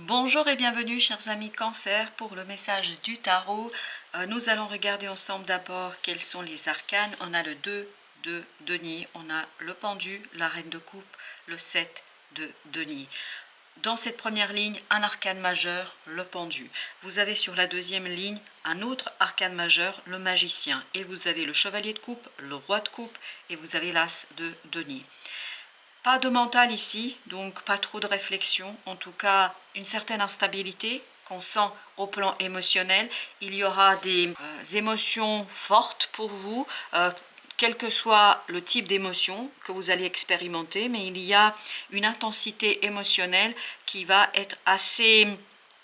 Bonjour et bienvenue chers amis Cancer pour le message du tarot. Nous allons regarder ensemble d'abord quels sont les arcanes. On a le 2 de denier, on a le pendu, la reine de coupe, le 7 de denier. Dans cette première ligne, un arcane majeur, le pendu. Vous avez sur la deuxième ligne un autre arcane majeur, le magicien. Et vous avez le chevalier de coupe, le roi de coupe et vous avez l'as de denier. Pas de mental ici, donc pas trop de réflexion, en tout cas une certaine instabilité qu'on sent au plan émotionnel. Il y aura des émotions fortes pour vous, quel que soit le type d'émotion que vous allez expérimenter, mais il y a une intensité émotionnelle qui va être assez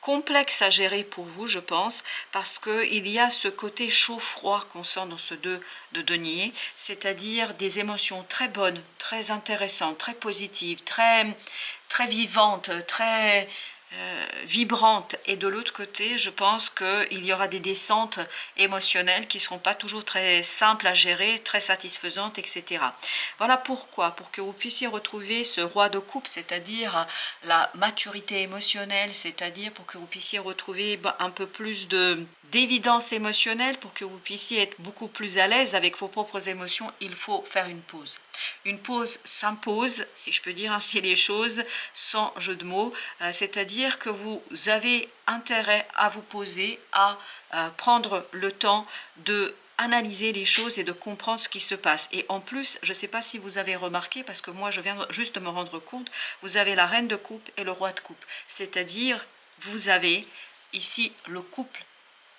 complexe à gérer pour vous, je pense, parce qu'il y a ce côté chaud-froid qu'on sent dans ce 2 de denier, c'est-à-dire des émotions très bonnes, très intéressantes, très positives, très vivantes, très vibrante, et de l'autre côté je pense qu'il y aura des descentes émotionnelles qui ne seront pas toujours très simples à gérer, très satisfaisantes, etc. Voilà pourquoi, pour que vous puissiez retrouver ce roi de coupe, c'est-à-dire la maturité émotionnelle, c'est-à-dire pour que vous puissiez retrouver un peu plus d'évidence émotionnelle, pour que vous puissiez être beaucoup plus à l'aise avec vos propres émotions, il faut faire une pause. Une pause s'impose, si je peux dire ainsi les choses, sans jeu de mots, c'est-à-dire que vous avez intérêt à vous poser, à prendre le temps de analyser les choses et de comprendre ce qui se passe. Et en plus, je ne sais pas si vous avez remarqué, parce que moi je viens juste de me rendre compte, vous avez la reine de coupe et le roi de coupe, c'est-à-dire vous avez ici le couple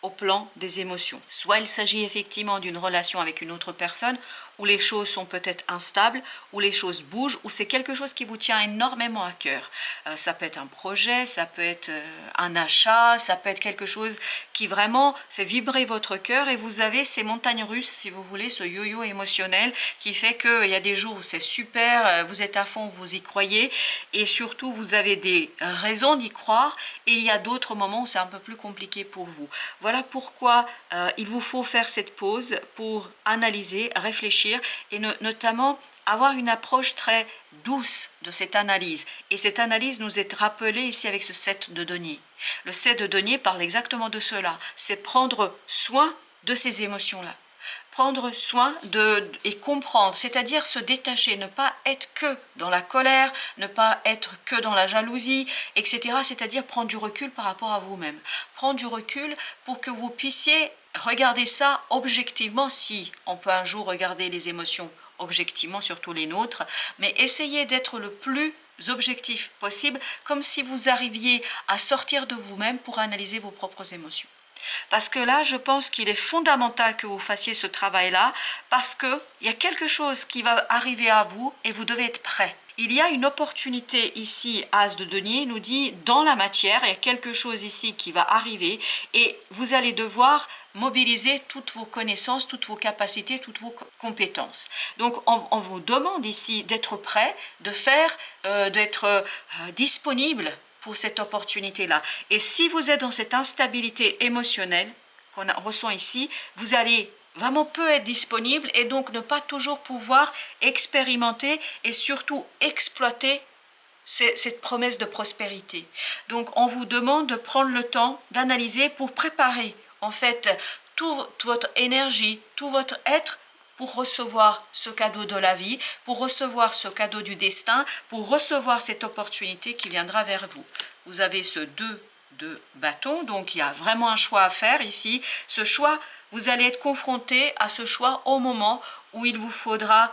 au plan des émotions. Soit il s'agit effectivement d'une relation avec une autre personne, où les choses sont peut-être instables, où les choses bougent, où c'est quelque chose qui vous tient énormément à cœur. Ça peut être un projet, ça peut être un achat, ça peut être quelque chose qui vraiment fait vibrer votre cœur, et vous avez ces montagnes russes, si vous voulez, ce yo-yo émotionnel qui fait qu'il y a des jours où c'est super, vous êtes à fond, vous y croyez, et surtout vous avez des raisons d'y croire, et il y a d'autres moments où c'est un peu plus compliqué pour vous. Voilà pourquoi il vous faut faire cette pause pour analyser, réfléchir, et notamment avoir une approche très douce de cette analyse. Et cette analyse nous est rappelée ici avec ce 7 de denier. Le 7 de denier parle exactement de cela, c'est prendre soin de ces émotions-là. Prendre soin et comprendre, c'est-à-dire se détacher, ne pas être que dans la colère, ne pas être que dans la jalousie, etc. C'est-à-dire prendre du recul par rapport à vous-même. Prendre du recul pour que vous puissiez regarder ça objectivement, si on peut un jour regarder les émotions objectivement, surtout les nôtres, mais essayez d'être le plus objectif possible, comme si vous arriviez à sortir de vous-même pour analyser vos propres émotions. Parce que là, je pense qu'il est fondamental que vous fassiez ce travail-là, parce qu'il y a quelque chose qui va arriver à vous et vous devez être prêt. Il y a une opportunité ici, As de denier nous dit, dans la matière, il y a quelque chose ici qui va arriver et vous allez devoir mobiliser toutes vos connaissances, toutes vos capacités, toutes vos compétences. Donc, on vous demande ici d'être prêt, de faire, d'être disponible pour cette opportunité-là. Et si vous êtes dans cette instabilité émotionnelle qu'on ressent ici, vous allez vraiment peu être disponible et donc ne pas toujours pouvoir expérimenter et surtout exploiter cette promesse de prospérité. Donc on vous demande de prendre le temps d'analyser pour préparer en fait toute votre énergie, tout votre être pour recevoir ce cadeau de la vie, pour recevoir ce cadeau du destin, pour recevoir cette opportunité qui viendra vers vous. Vous avez ce 2 de bâton, donc il y a vraiment un choix à faire ici. Ce choix, vous allez être confronté à ce choix au moment où il vous faudra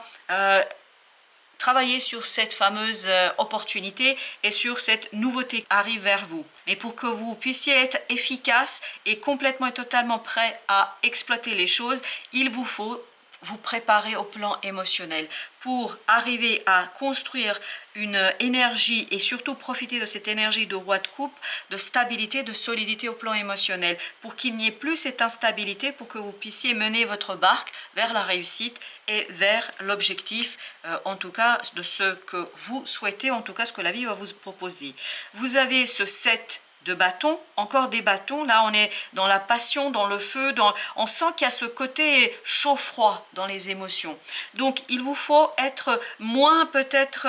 travailler sur cette fameuse opportunité et sur cette nouveauté qui arrive vers vous. Mais pour que vous puissiez être efficace et complètement et totalement prêt à exploiter les choses, il vous faut vous préparer au plan émotionnel pour arriver à construire une énergie et surtout profiter de cette énergie de roi de coupe, de stabilité, de solidité au plan émotionnel, pour qu'il n'y ait plus cette instabilité, pour que vous puissiez mener votre barque vers la réussite et vers l'objectif, en tout cas de ce que vous souhaitez, en tout cas ce que la vie va vous proposer. Vous avez ce 7 de bâtons, encore des bâtons, là on est dans la passion, dans le feu, on sent qu'il y a ce côté chaud-froid dans les émotions. Donc il vous faut être moins peut-être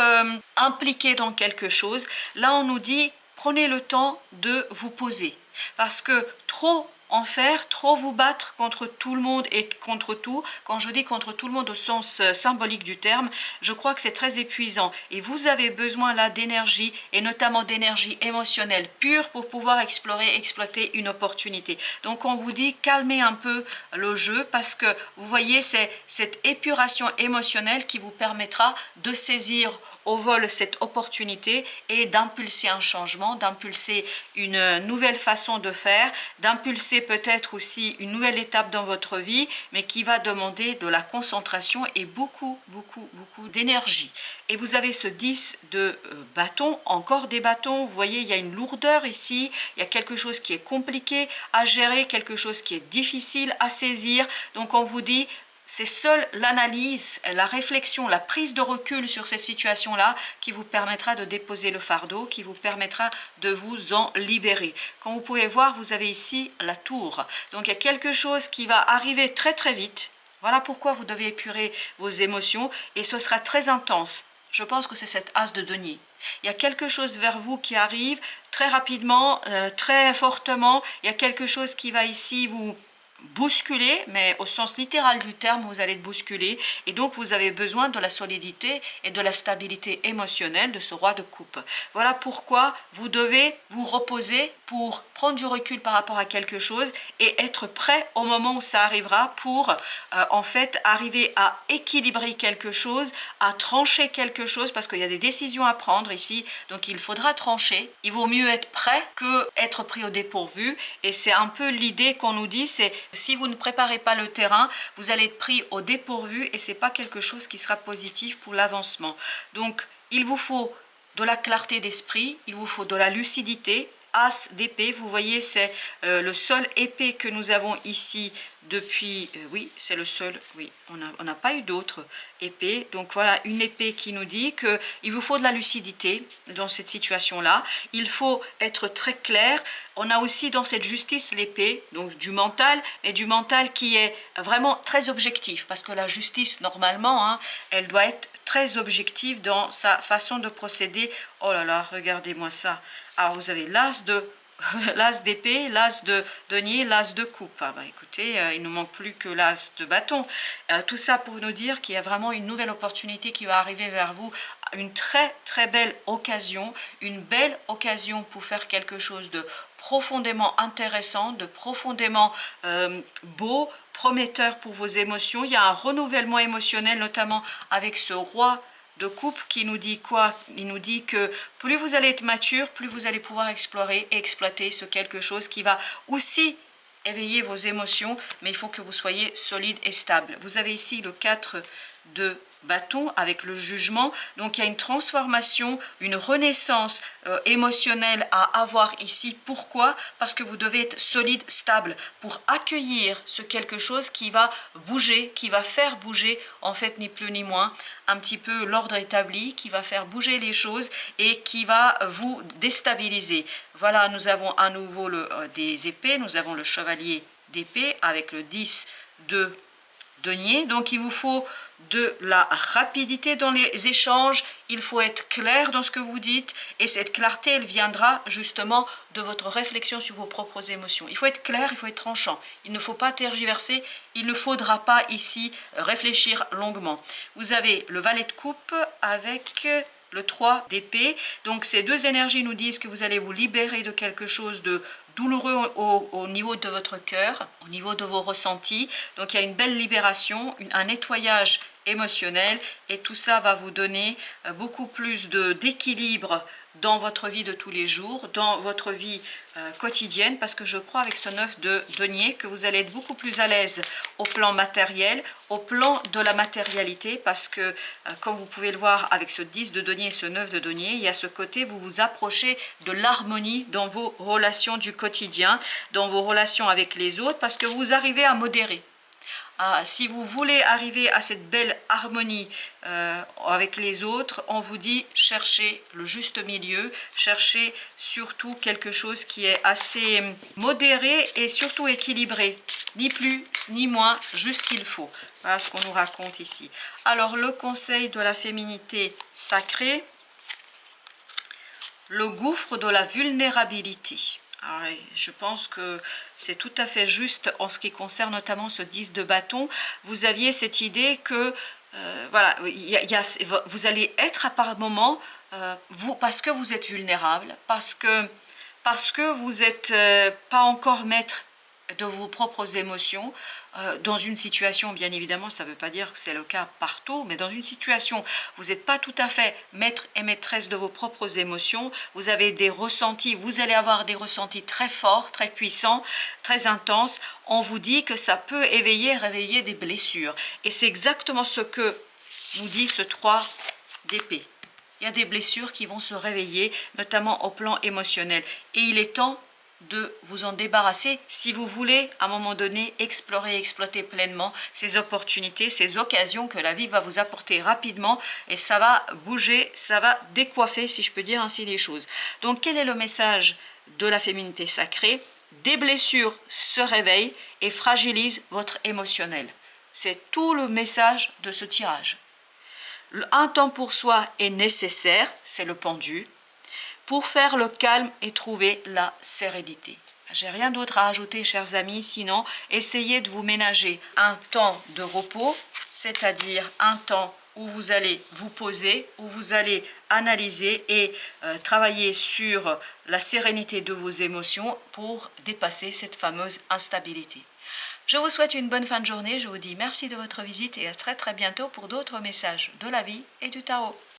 impliqué dans quelque chose. Là on nous dit prenez le temps de vous poser. Parce que trop en faire, trop vous battre contre tout le monde et contre tout, quand je dis contre tout le monde au sens symbolique du terme, je crois que c'est très épuisant. Et vous avez besoin là d'énergie, et notamment d'énergie émotionnelle pure pour pouvoir exploiter une opportunité. Donc on vous dit, calmez un peu le jeu, parce que vous voyez, c'est cette épuration émotionnelle qui vous permettra de saisir au vol cette opportunité et d'impulser un changement, d'impulser une nouvelle façon de faire, d'impulser peut-être aussi une nouvelle étape dans votre vie, mais qui va demander de la concentration et beaucoup d'énergie. Et vous avez ce 10 de bâton, encore des bâtons, vous voyez, il y a une lourdeur ici, il y a quelque chose qui est compliqué à gérer, quelque chose qui est difficile à saisir. Donc on vous dit, c'est seule l'analyse, la réflexion, la prise de recul sur cette situation-là qui vous permettra de déposer le fardeau, qui vous permettra de vous en libérer. Comme vous pouvez voir, vous avez ici la tour. Donc il y a quelque chose qui va arriver très vite. Voilà pourquoi vous devez épurer vos émotions et ce sera très intense. Je pense que c'est cet as de denier. Il y a quelque chose vers vous qui arrive très rapidement, très fortement. Il y a quelque chose qui va ici vous bousculer, mais au sens littéral du terme, vous allez être bousculé, et donc vous avez besoin de la solidité et de la stabilité émotionnelle de ce roi de coupe. Voilà pourquoi vous devez vous reposer pour prendre du recul par rapport à quelque chose et être prêt au moment où ça arrivera pour en fait arriver à équilibrer quelque chose, à trancher quelque chose, parce qu'il y a des décisions à prendre ici, donc il faudra trancher. Il vaut mieux être prêt que être pris au dépourvu, et c'est un peu l'idée qu'on nous dit, c'est si vous ne préparez pas le terrain, vous allez être pris au dépourvu et c'est pas quelque chose qui sera positif pour l'avancement. Donc il vous faut de la clarté d'esprit, il vous faut de la lucidité. As d'épée, vous voyez, c'est le seul épée que nous avons ici depuis, oui, c'est le seul, oui, on n'a pas eu d'autres épées. Donc voilà, une épée qui nous dit qu'il vous faut de la lucidité dans cette situation-là. Il faut être très clair. On a aussi dans cette justice l'épée, donc du mental, et du mental qui est vraiment très objectif, parce que la justice, normalement, hein, elle doit être très objective dans sa façon de procéder. Oh là là, regardez-moi ça. Alors vous avez l'as d'épée, l'as de denier, l'as de coupe. Ah bah écoutez, il ne manque plus que l'as de bâton. Tout ça pour nous dire qu'il y a vraiment une nouvelle opportunité qui va arriver vers vous, une très belle occasion, une belle occasion pour faire quelque chose de profondément intéressant, de profondément beau, prometteur pour vos émotions. Il y a un renouvellement émotionnel, notamment avec ce roi de coupe qui nous dit quoi? Il nous dit que plus vous allez être mature, plus vous allez pouvoir explorer et exploiter ce quelque chose qui va aussi éveiller vos émotions, mais il faut que vous soyez solide et stable. Vous avez ici le 4 de bâton avec le jugement, donc il y a une transformation, une renaissance émotionnelle à avoir ici. Pourquoi? Parce que vous devez être solide, stable pour accueillir ce quelque chose qui va bouger, qui va faire bouger, en fait ni plus ni moins, un petit peu l'ordre établi, qui va faire bouger les choses et qui va vous déstabiliser. Voilà, nous avons à nouveau des épées, nous avons le chevalier d'épée avec le 10 de denier. Donc il vous faut de la rapidité dans les échanges, il faut être clair dans ce que vous dites, et cette clarté, elle viendra justement de votre réflexion sur vos propres émotions. Il faut être clair, il faut être tranchant, il ne faut pas tergiverser, il ne faudra pas ici réfléchir longuement. Vous avez le valet de coupe avec le 3 d'épée, donc ces deux énergies nous disent que vous allez vous libérer de quelque chose de douloureux au niveau de votre cœur, au niveau de vos ressentis. Donc il y a une belle libération, un nettoyage émotionnel, et tout ça va vous donner beaucoup plus d'équilibre dans votre vie de tous les jours, dans votre vie quotidienne, parce que je crois avec ce 9 de denier que vous allez être beaucoup plus à l'aise au plan matériel, au plan de la matérialité, parce que comme vous pouvez le voir avec ce 10 de denier et ce 9 de denier, il y a ce côté, vous vous approchez de l'harmonie dans vos relations du quotidien, dans vos relations avec les autres, parce que vous arrivez à modérer. Si vous voulez arriver à cette belle harmonie avec les autres, on vous dit cherchez le juste milieu, cherchez surtout quelque chose qui est assez modéré et surtout équilibré, ni plus ni moins, juste qu'il faut. Voilà ce qu'on nous raconte ici. Alors le conseil de la féminité sacrée, le gouffre de la vulnérabilité. Alors, je pense que c'est tout à fait juste en ce qui concerne notamment ce 10 de bâton. Vous aviez cette idée que voilà, vous allez être à par moment, parce que vous êtes vulnérable, parce que vous n'êtes pas encore maître de vos propres émotions, dans une situation, bien évidemment, ça ne veut pas dire que c'est le cas partout, mais dans une situation, vous n'êtes pas tout à fait maître et maîtresse de vos propres émotions, vous avez des ressentis, vous allez avoir des ressentis très forts, très puissants, très intenses. On vous dit que ça peut réveiller des blessures. Et c'est exactement ce que nous dit ce 3 d'épée. Il y a des blessures qui vont se réveiller, notamment au plan émotionnel. Et il est temps de vous en débarrasser si vous voulez à un moment donné explorer, exploiter pleinement ces opportunités, ces occasions que la vie va vous apporter rapidement, et ça va bouger, ça va décoiffer, si je peux dire ainsi, les choses. Donc quel est le message de la féminité sacrée? Des blessures se réveillent et fragilisent votre émotionnel. C'est tout le message de ce tirage. Un temps pour soi est nécessaire, c'est le pendu, pour faire le calme et trouver la sérénité. J'ai rien d'autre à ajouter, chers amis, sinon essayez de vous ménager un temps de repos, c'est-à-dire un temps où vous allez vous poser, où vous allez analyser et travailler sur la sérénité de vos émotions pour dépasser cette fameuse instabilité. Je vous souhaite une bonne fin de journée, je vous dis merci de votre visite et à très bientôt pour d'autres messages de la vie et du tarot.